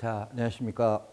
자, 안녕하십니까.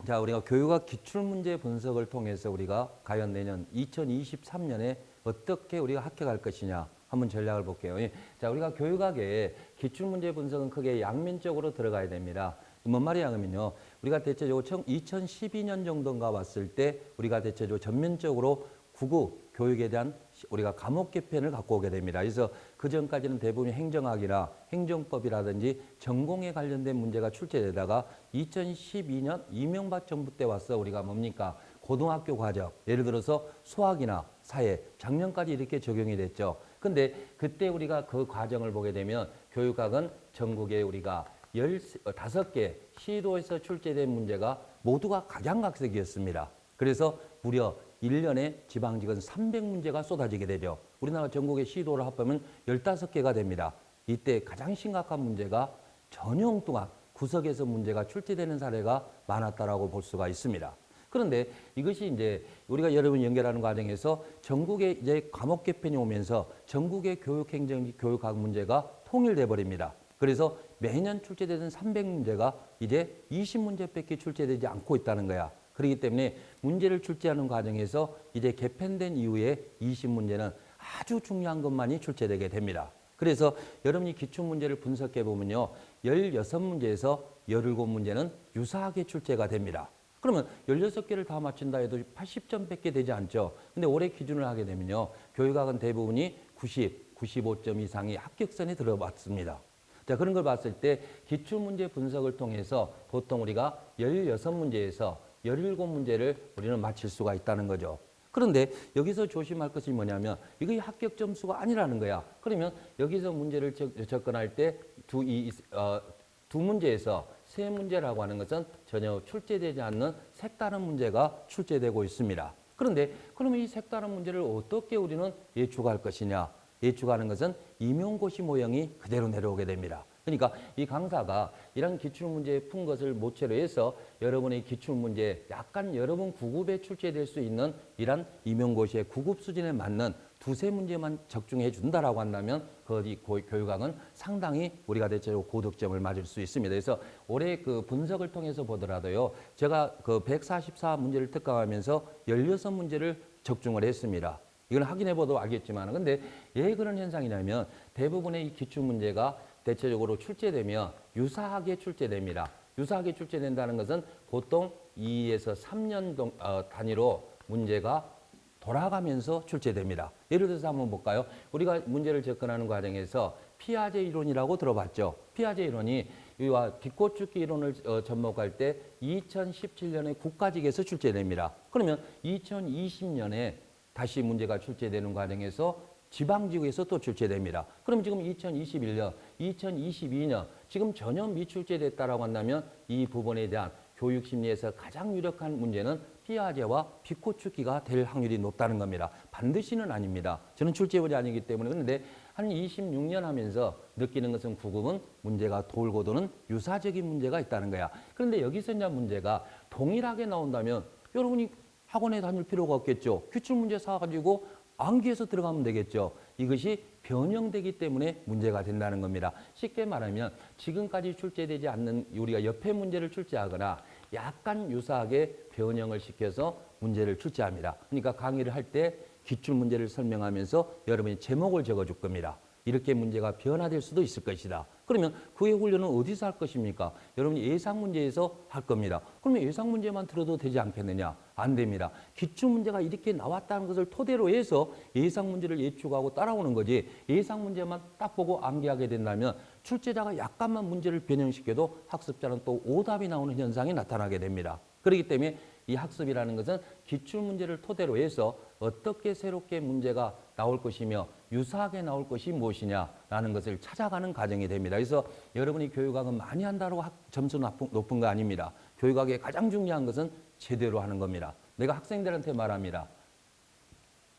자, 우리가 교육학 기출문제 분석을 통해서 우리가 과연 내년 2023년에 어떻게 우리가 합격할 것이냐 한번 전략을 볼게요. 자, 우리가 교육학에 기출문제 분석은 크게 양면적으로 들어가야 됩니다. 뭔 말이냐 하면요. 우리가 대체적으로 2012년 정도인가 왔을 때 우리가 대체적으로 전면적으로 국어 교육에 대한 우리가 과목 개편을 갖고 오게 됩니다. 그래서 그 전까지는 대부분 행정학이나 행정법이라든지 전공에 관련된 문제가 출제되다가 2012년 이명박 정부 때 와서 우리가 뭡니까? 고등학교 과정, 예를 들어서 수학이나 사회, 작년까지 이렇게 적용이 됐죠. 근데 그때 우리가 그 과정을 보게 되면 교육학은 전국에 우리가 15개 시도에서 출제된 문제가 모두가 각양각색이었습니다. 그래서 무려 1년에 지방직은 300문제가 쏟아지게 되죠. 우리나라 전국의 시도를 합하면 15개가 됩니다. 이때 가장 심각한 문제가 전형 동안 구석에서 문제가 출제되는 사례가 많았다라고 볼 수가 있습니다. 그런데 이것이 이제 우리가 여러분 연결하는 과정에서 전국에 이제 과목 개편이 오면서 전국의 교육행정 교육학 문제가 통일돼 버립니다. 그래서 매년 출제되던 300문제가 이제 20문제밖에 출제되지 않고 있다는 거야. 그렇기 때문에 문제를 출제하는 과정에서 이제 개편된 이후에 20문제는 아주 중요한 것만이 출제되게 됩니다. 그래서 여러분이 기출문제를 분석해 보면요. 16문제에서 17문제는 유사하게 출제가 됩니다. 그러면 16개를 다 맞춘다 해도 80점밖에 되지 않죠. 근데 올해 기준을 하게 되면요. 교육학은 대부분이 90, 95점 이상이 합격선에 들어왔습니다. 자, 그런 걸 봤을 때 기출문제 분석을 통해서 보통 우리가 16문제에서 17문제를 우리는 맞힐 수가 있다는 거죠. 그런데 여기서 조심할 것이 뭐냐면 이거 합격 점수가 아니라는 거야. 그러면 여기서 문제를 접근할 때 두 문제에서 세 문제라고 하는 것은 전혀 출제되지 않는 색다른 문제가 출제되고 있습니다. 그런데 그러면 이 색다른 문제를 어떻게 우리는 예측할 것이냐. 예측하는 것은 임용고시 모형이 그대로 내려오게 됩니다. 그러니까 이 강사가 이런 기출문제에 푼 것을 모체로 해서 여러분의 기출문제 약간 여러분 구급에 출제될 수 있는 이런 임용고시의 구급 수준에 맞는 두세 문제만 적중해 준다라고 한다면 그 교육학은 상당히 우리가 대체로 고득점을 맞을 수 있습니다. 그래서 올해 그 분석을 통해서 보더라도요. 제가 그 144문제를 특강하면서 16문제를 적중을 했습니다. 이건 확인해 봐도 알겠지만 근데 왜 그런 현상이냐면 대부분의 이 기출문제가 대체적으로 출제되면 유사하게 출제됩니다. 유사하게 출제된다는 것은 보통 2에서 3년 단위로 문제가 돌아가면서 출제됩니다. 예를 들어서 한번 볼까요? 우리가 문제를 접근하는 과정에서 피아제 이론이라고 들어봤죠. 피아제 이론이 이와 빛꽃축기 이론을 접목할 때 2017년에 국가직에서 출제됩니다. 그러면 2020년에 다시 문제가 출제되는 과정에서 지방지구에서 또 출제됩니다. 그럼 지금 2021년, 2022년 지금 전혀 미출제됐다라고 한다면 이 부분에 대한 교육 심리에서 가장 유력한 문제는 피아제와 빛꽃축기가 될 확률이 높다는 겁니다. 반드시는 아닙니다. 저는 출제원이 아니기 때문에 그런데 한 26년 하면서 느끼는 것은 구급은 문제가 돌고 도는 유사적인 문제가 있다는 거야. 그런데 여기서 이제 문제가 동일하게 나온다면 여러분이 학원에 다닐 필요가 없겠죠. 기출문제 사가지고 암기해서 들어가면 되겠죠. 이것이 변형되기 때문에 문제가 된다는 겁니다. 쉽게 말하면 지금까지 출제되지 않는 우리가 옆에 문제를 출제하거나 약간 유사하게 변형을 시켜서 문제를 출제합니다. 그러니까 강의를 할 때 기출문제를 설명하면서 여러분이 제목을 적어줄 겁니다. 이렇게 문제가 변화될 수도 있을 것이다. 그러면 그의 훈련은 어디서 할 것입니까? 여러분이 예상문제에서 할 겁니다. 그러면 예상문제만 들어도 되지 않겠느냐? 안 됩니다. 기출문제가 이렇게 나왔다는 것을 토대로 해서 예상문제를 예측하고 따라오는 거지 예상문제만 딱 보고 암기하게 된다면 출제자가 약간만 문제를 변형시켜도 학습자는 또 오답이 나오는 현상이 나타나게 됩니다. 그렇기 때문에 이 학습이라는 것은 기출문제를 토대로 해서 어떻게 새롭게 문제가 나올 것이며 유사하게 나올 것이 무엇이냐라는 것을 찾아가는 과정이 됩니다. 그래서 여러분이 교육학은 많이 한다고 점수 높은 거 아닙니다. 교육학의 가장 중요한 것은 제대로 하는 겁니다. 내가 학생들한테 말합니다.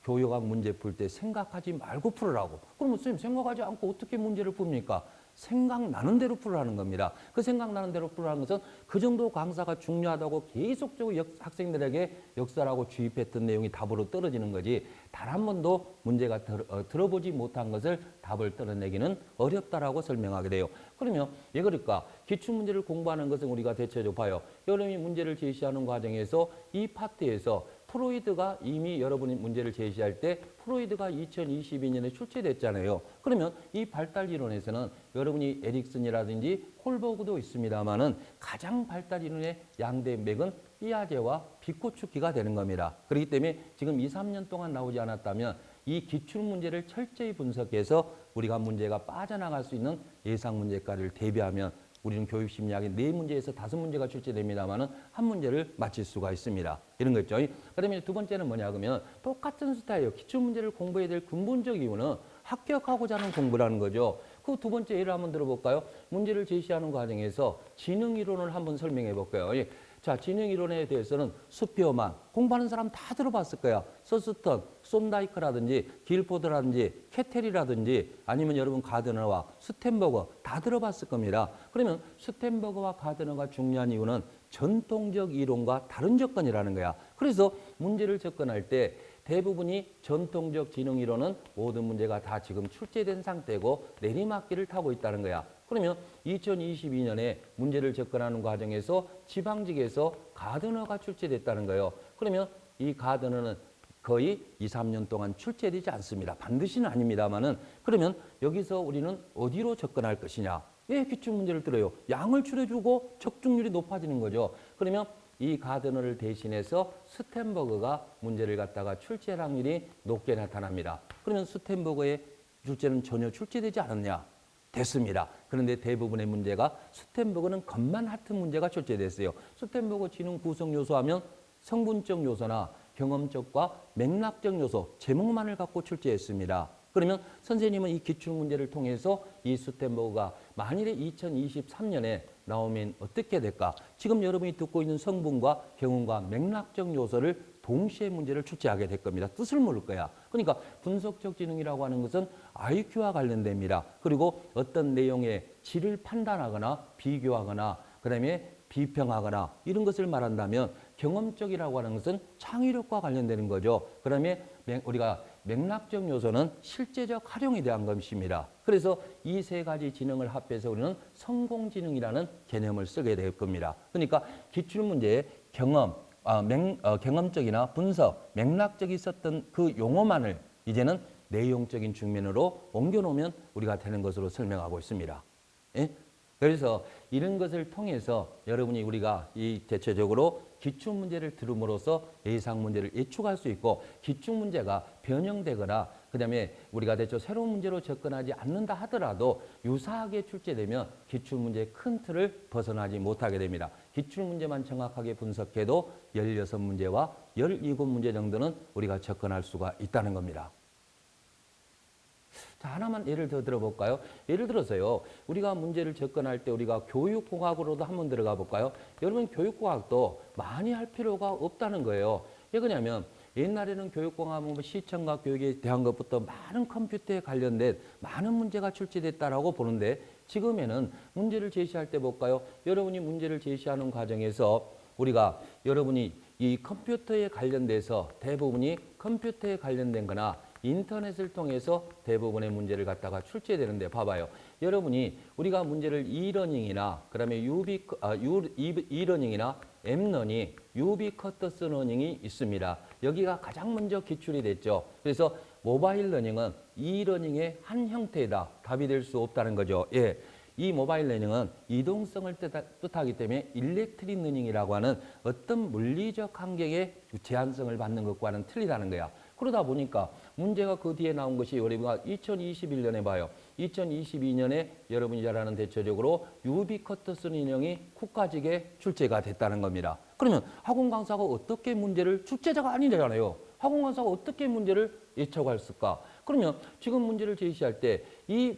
교육학 문제 풀 때 생각하지 말고 풀으라고. 그러면 선생님 생각하지 않고 어떻게 문제를 풉니까? 생각나는 대로 풀으라는 겁니다. 그 생각나는 대로 풀으라는 것은 그 정도 강사가 중요하다고 계속적으로 학생들에게 역사라고 주입했던 내용이 답으로 떨어지는 거지, 단 한 번도 문제가 들어보지 못한 것을 답을 떨어내기는 어렵다라고 설명하게 돼요. 그러면 왜 그럴까? 기출문제를 공부하는 것은 우리가 대체적으로 봐요. 여러분이 문제를 제시하는 과정에서 이 파트에서 프로이드가 이미 여러분이 문제를 제시할 때 프로이드가 2022년에 출제됐잖아요. 그러면 이 발달 이론에서는 여러분이 에릭슨이라든지 콜버그도 있습니다만은 가장 발달 이론의 양대 맥은 삐아제와 비코츠키가 되는 겁니다. 그렇기 때문에 지금 2, 3년 동안 나오지 않았다면 이 기출 문제를 철저히 분석해서 우리가 문제가 빠져나갈 수 있는 예상 문제까지를 대비하면 우리는 교육심리학의 4문제에서 5문제가 출제됩니다만은 한 문제를 맞힐 수가 있습니다. 이런 거 있죠. 그러면 두 번째는 뭐냐 그러면 똑같은 스타일이에요. 기출문제를 공부해야 될 근본적 이유는 합격하고자 하는 공부라는 거죠. 그 두 번째 예를 한번 들어볼까요? 문제를 제시하는 과정에서 지능이론을 한번 설명해 볼까요? 자, 지능이론에 대해서는 수피어만 공부하는 사람 다 들어봤을 거야. 서스턴, 쏜다이크라든지 길포드라든지 캐텔이라든지 아니면 여러분 가드너와 스탠버거 다 들어봤을 겁니다. 그러면 스탠버거와 가드너가 중요한 이유는 전통적 이론과 다른 접근이라는 거야. 그래서 문제를 접근할 때 대부분이 전통적 지능이론은 모든 문제가 다 지금 출제된 상태고 내리막길을 타고 있다는 거야. 그러면 2022년에 문제를 접근하는 과정에서 지방직에서 가드너가 출제됐다는 거예요. 그러면 이 가드너는 거의 2, 3년 동안 출제되지 않습니다. 반드시는 아닙니다만은 그러면 여기서 우리는 어디로 접근할 것이냐? 왜 기출문제를 들어요? 양을 줄여주고 적중률이 높아지는 거죠. 그러면 이 가드너를 대신해서 스탠버그가 문제를 갖다가 출제할 확률이 높게 나타납니다. 그러면 스탠버그의 출제는 전혀 출제되지 않았냐? 됐습니다. 그런데 대부분의 문제가 스탠버그는 겉만 핫은 문제가 출제됐어요. 스탠버그 지능 구성 요소 하면 성분적 요소나 경험적과 맥락적 요소, 제목만을 갖고 출제했습니다. 그러면 선생님은 이 기출문제를 통해서 이 스탠버그가 만일에 2023년에 나오면 어떻게 될까? 지금 여러분이 듣고 있는 성분과 경험과 맥락적 요소를 동시에 문제를 출제하게 될 겁니다. 뜻을 모를 거야. 그러니까 분석적 지능이라고 하는 것은 IQ와 관련됩니다. 그리고 어떤 내용의 질을 판단하거나 비교하거나 그다음에 비평하거나 이런 것을 말한다면 경험적이라고 하는 것은 창의력과 관련되는 거죠. 그다음에 우리가 맥락적 요소는 실제적 활용에 대한 것입니다. 그래서 이 세 가지 지능을 합해서 우리는 성공지능이라는 개념을 쓰게 될 겁니다. 그러니까 기출문제에 경험적이나 분석, 맥락적이 있었던 그 용어만을 이제는 내용적인 측면으로 옮겨놓으면 우리가 되는 것으로 설명하고 있습니다. 예? 그래서 이런 것을 통해서 여러분이 우리가 이 대체적으로 기출문제를 들음으로써 예상문제를 예측할 수 있고 기출문제가 변형되거나 그다음에 우리가 대체 새로운 문제로 접근하지 않는다 하더라도 유사하게 출제되면 기출문제의 큰 틀을 벗어나지 못하게 됩니다. 기출문제만 정확하게 분석해도 16문제와 17문제 정도는 우리가 접근할 수가 있다는 겁니다. 자, 하나만 예를 더 들어볼까요? 예를 들어서요, 우리가 문제를 접근할 때 우리가 교육공학으로도 한번 들어가 볼까요? 여러분, 교육공학도 많이 할 필요가 없다는 거예요. 왜 그러냐면 옛날에는 교육공학은 시청과 교육에 대한 것부터 많은 컴퓨터에 관련된 많은 문제가 출제됐다라고 보는데 지금에는 문제를 제시할 때 볼까요? 여러분이 문제를 제시하는 과정에서 우리가 여러분이 이 컴퓨터에 관련돼서 대부분이 컴퓨터에 관련된 거나 인터넷을 통해서 대부분의 문제를 갖다가 출제되는데 봐봐요. 여러분이 우리가 문제를 이러닝이나 그다음에 이러닝이나 엠러닝, 유비쿼터스 러닝이 있습니다. 여기가 가장 먼저 기출이 됐죠. 그래서 모바일 러닝은 이러닝의 한 형태이다. 답이 될 수 없다는 거죠. 예. 이 모바일 러닝은 이동성을 뜻하기 때문에 일렉트릭 러닝이라고 하는 어떤 물리적 환경의 제한성을 받는 것과는 틀리다는 거야. 그러다 보니까 문제가 그 뒤에 나온 것이 우리가 2021년에 봐요. 2022년에 여러분이 잘 아는 대체적으로 유비쿼터스 러닝이 국가직에 출제가 됐다는 겁니다. 그러면 학원 강사가 어떻게 문제를 출제자가 아니잖아요. 학원 강사가 어떻게 문제를 예측할까? 그러면 지금 문제를 제시할 때 이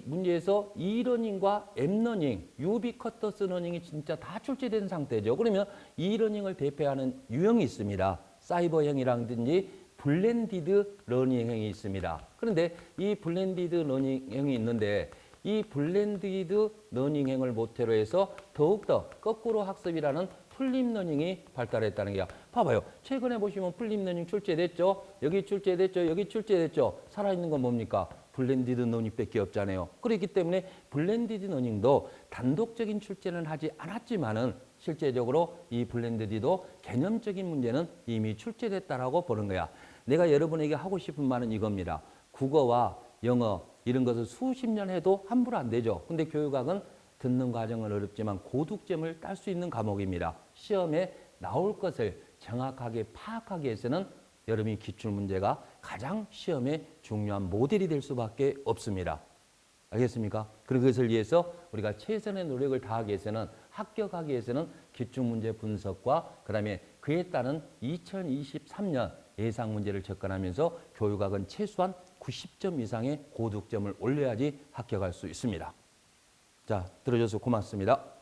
문제에서 이러닝과 엠러닝, 유비쿼터스 러닝이 진짜 다 출제된 상태죠. 그러면 이러닝을 대표하는 유형이 있습니다. 사이버형이라든지 블렌디드 러닝형이 있습니다. 그런데 이 블렌디드 러닝형이 있는데 이 블렌디드 러닝행을 모태로 해서 더욱더 거꾸로 학습이라는 풀립 러닝이 발달했다는 거야. 봐봐요. 최근에 보시면 풀립 러닝 출제됐죠? 여기 출제됐죠? 여기 출제됐죠? 살아있는 건 뭡니까? 블렌디드 러닝밖에 없잖아요. 그렇기 때문에 블렌디드 러닝도 단독적인 출제는 하지 않았지만은 실제적으로 이 블렌디드도 개념적인 문제는 이미 출제됐다라고 보는 거야. 내가 여러분에게 하고 싶은 말은 이겁니다. 국어와 영어 이런 것을 수십 년 해도 함부로 안 되죠. 근데 교육학은 듣는 과정은 어렵지만 고득점을 딸 수 있는 과목입니다. 시험에 나올 것을 정확하게 파악하기 위해서는 여러분이 기출문제가 가장 시험에 중요한 모델이 될 수밖에 없습니다. 알겠습니까? 그것을 위해서 우리가 최선의 노력을 다하기 위해서는 합격하기 위해서는 기출문제 분석과 그다음에 그에 따른 2023년 예상 문제를 접근하면서 교육학은 최소한 90점 이상의 고득점을 올려야지 합격할 수 있습니다. 자, 들어줘서 고맙습니다.